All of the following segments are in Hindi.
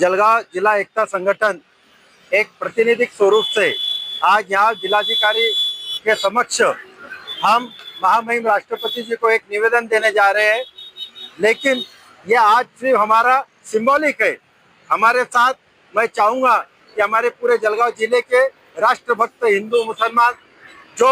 जलगांव जिला एकता संगठन एक प्रतिनिधिक स्वरूप से आज यहाँ जिलाधिकारी के समक्ष हम महामहिम राष्ट्रपति जी को एक निवेदन देने जा रहे हैं। लेकिन ये आज सिर्फ हमारा सिंबॉलिक है। हमारे साथ मैं चाहूँगा कि हमारे पूरे जलगांव जिले के राष्ट्रभक्त हिंदू मुसलमान जो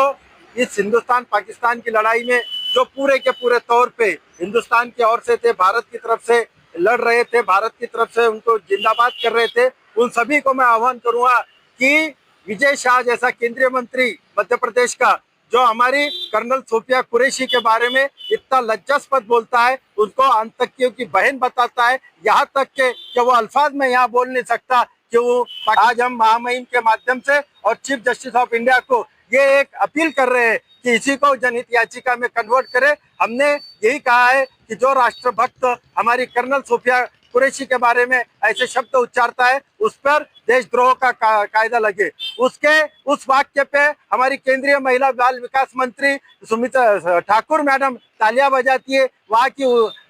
इस हिंदुस्तान पाकिस्तान की लड़ाई में जो पूरे के पूरे तौर पे हिंदुस्तान की ओर से थे, भारत की तरफ से लड़ रहे थे, भारत की तरफ से उनको जिंदाबाद कर रहे थे, उन सभी को मैं आह्वान करूंगा कि विजय शाह जैसा केंद्रीय मंत्री मध्य प्रदेश का जो हमारी कर्नल सोफिया कुरैशी के बारे में इतना लज्जास्पद बोलता है, उनको आतंकियों की बहन बताता है, यहाँ तक कि वो अल्फाज में यहाँ बोल नहीं सकता कि वो। आज हम महामहिम के माध्यम से और चीफ जस्टिस ऑफ इंडिया को ये एक अपील कर रहे हैं कि इसी को जनहित याचिका में कन्वर्ट करे। हमने यही कहा है कि जो राष्ट्रभक्त हमारी कर्नल सोफिया कुरैशी के बारे में ऐसे शब्द उच्चारता है उस पर देशद्रोह का कायदा लगे। उसके उस वाक्य पे हमारी केंद्रीय महिला बाल विकास मंत्री सुमित्रा ठाकुर मैडम तालियां बजाती है, वहाँ की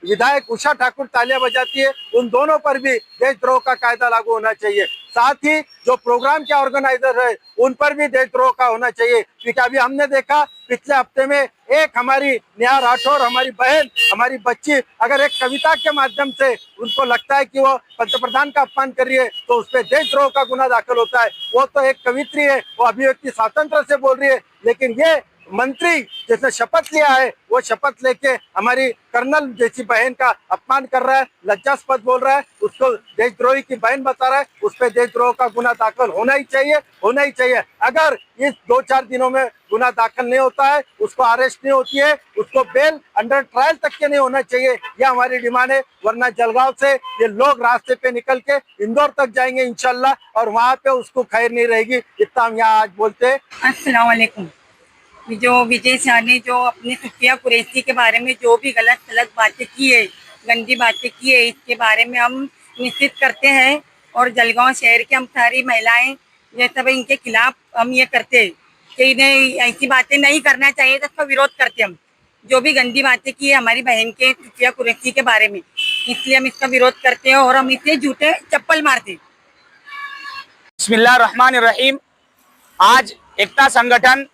विधायक उषा ठाकुर तालियां बजाती है। उन दोनों पर भी देशद्रोह का कायदा लागू होना चाहिए। साथ ही जो प्रोग्राम के ऑर्गेनाइजर है उन पर भी देशद्रोह का होना चाहिए, क्योंकि अभी हमने देखा पिछले हफ्ते में एक हमारी नेहा राठौर, हमारी बहन, हमारी बच्ची अगर एक कविता के माध्यम से उनको लगता है कि वो पंतप्रधान का अपमान कर रही है तो उस पर देशद्रोह का गुना दाखिल होता है। वो तो एक कवित्री है, वो अभिव्यक्ति स्वातंत्र से बोल रही है, लेकिन ये मंत्री जिसने शपथ लिया है वो शपथ लेके हमारी कर्नल जैसी बहन का अपमान कर रहा है, लज्जास्पद बोल रहा है, उसको देशद्रोही की बहन बता रहा है, उस पर देशद्रोह का गुना दाखिल होना ही चाहिए, होना ही चाहिए। अगर इस 2-4 दिनों में गुना दाखिल नहीं होता है, उसको अरेस्ट नहीं होती है, उसको बेल अंडर ट्रायल तक के नहीं होना चाहिए, यह हमारी डिमांड है। वरना जलगांव से ये लोग रास्ते पे निकल के इंदौर तक जाएंगे इंशाल्लाह, और वहाँ पे उसको खैर नहीं रहेगी। इतना हम यहाँ आज बोलते हैं। अस्सलाम वालेकुम। जो विजय शाह ने जो अपनी सोफिया कुरैशी के बारे में जो भी गलत बातें की है, गंदी बातें की है, इसके बारे में हम निश्चित करते हैं और जलगांव शहर के हम सारी महिलाएं ये सब इनके खिलाफ हम ये करते हैं कि इन्हें ऐसी बातें नहीं करना चाहिए, तो इसका विरोध करते हम। जो भी गंदी बातें की है हमारी बहन के सोफिया कुरैशी के बारे में, इसलिए हम इसका विरोध करते हैं और हम इसे झूठे चप्पल मारते। बिस्मिल्लाह रहमान रहीम। आज एकता संगठन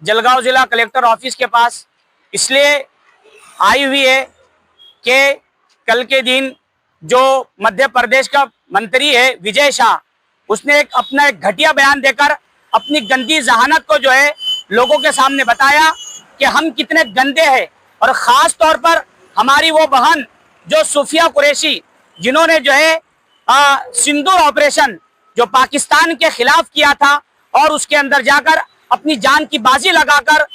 जलगांव जिला कलेक्टर ऑफिस के पास इसलिए आई हुई है कि कल के दिन जो मध्य प्रदेश का मंत्री है विजय शाह, उसने अपना एक घटिया बयान देकर अपनी गंदी जहानत को जो है लोगों के सामने बताया कि हम कितने गंदे हैं। और ख़ास तौर पर हमारी वो बहन जो सोफिया कुरैशी, जिन्होंने जो है सिंदूर ऑपरेशन जो पाकिस्तान के खिलाफ किया था और उसके अंदर जाकर अपनी जान की बाजी लगाकर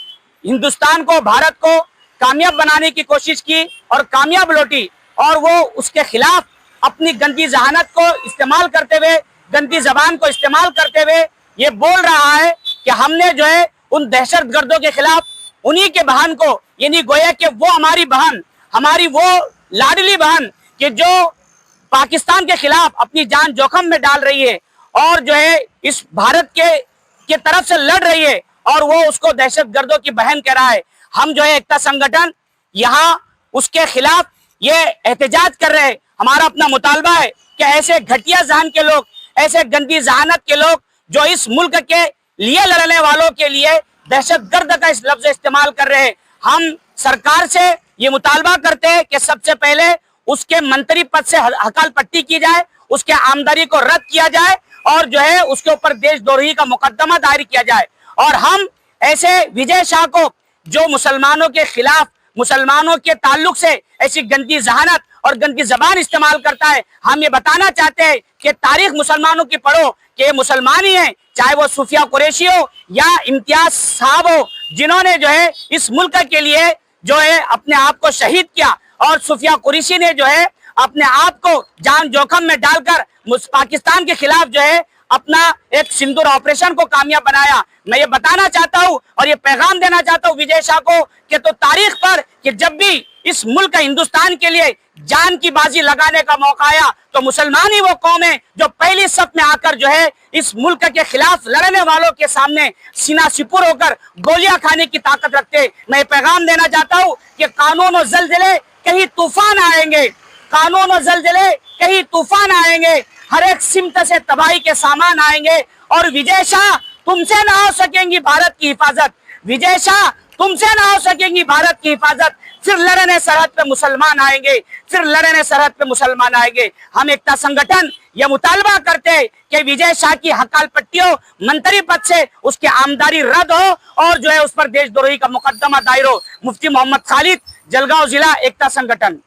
हिंदुस्तान को, भारत को कामयाब बनाने की कोशिश की और कामयाब लौटी, और वो उसके खिलाफ अपनी गंदी जहानत को इस्तेमाल करते हुए, गंदी जबान को इस्तेमाल करते हुए ये बोल रहा है कि हमने जो है उन दहशतगर्दों के खिलाफ उन्हीं के बहन को, यानी गोया कि वो हमारी बहन, हमारी वो लाडली बहन कि जो पाकिस्तान के खिलाफ अपनी जान जोखिम में डाल रही है और जो है इस भारत के तरफ से लड़ रही है, और वो उसको दहशतगर्दों की बहन कह रहा है। हम जो है एकता संगठन यहाँ उसके खिलाफ ये एहतजाज कर रहे हैं। हमारा अपना मुतालबा है कि ऐसे घटिया जहान के लोग, ऐसे गंदी जहानत के लोग जो इस मुल्क के लिए लड़ने वालों के लिए दहशतगर्द का इस लफ्ज इस्तेमाल कर रहे हैं, हम सरकार से ये मुतालबा करते हैं कि सबसे पहले उसके मंत्री पद से हकाल पट्टी की जाए, उसके आमदनी को रद्द किया जाए और जो है उसके ऊपर देशद्रोही का मुकदमा दायर किया जाए। और हम ऐसे विजय शाह को जो मुसलमानों के खिलाफ, मुसलमानों के ताल्लुक से ऐसी गंदी जहानत और गंदी जबान इस्तेमाल करता है, हम ये बताना चाहते हैं कि तारीख मुसलमानों की पढ़ो कि ये मुसलमान ही हैं, चाहे वो सूफिया कुरैशी हो या इम्तियाज साहब हो, जिन्होंने जो है इस मुल्क के लिए जो है अपने आप को शहीद किया, और सूफिया कुरैशी ने जो है अपने आप को जान जोखिम में डालकर पाकिस्तान के खिलाफ जो है अपना एक सिंदूर ऑपरेशन को कामयाब बनाया। मैं ये बताना चाहता हूँ और ये पैगाम देना चाहता हूँ विजय शाह को कि तो तारीख पर कि जब भी इस मुल्क हिंदुस्तान के लिए जान की बाजी लगाने का मौका आया तो मुसलमान ही वो कौम है जो पहली सफ में आकर जो है इस मुल्क के खिलाफ लड़ने वालों के सामने सीना सिपुर होकर गोलियां खाने की ताकत रखते। मैं पैगाम देना चाहता हूँ कि कानून और ज़लज़ले कहीं तूफान आएंगे, कानून और ज़लज़ले कहीं तूफान आएंगे, हर एक सिमत से तबाही के सामान आएंगे, और विजय शाह तुमसे ना हो सकेंगी भारत की हिफाजत, विजय शाह तुमसे ना हो सकेंगी भारत की हिफाजत। फिर लड़ने सरहद पे मुसलमान आएंगे, फिर लड़ने सरहद पे मुसलमान आएंगे। हम एकता संगठन यह मुतालबा करते हैं कि विजय शाह की हकाल पट्टियों मंत्री पद से उसकी आमदारी रद्द हो और जो है उस पर देशद्रोही का मुकदमा दायर हो। मुफ्ती मोहम्मद खालिद, जलगांव जिला एकता संगठन।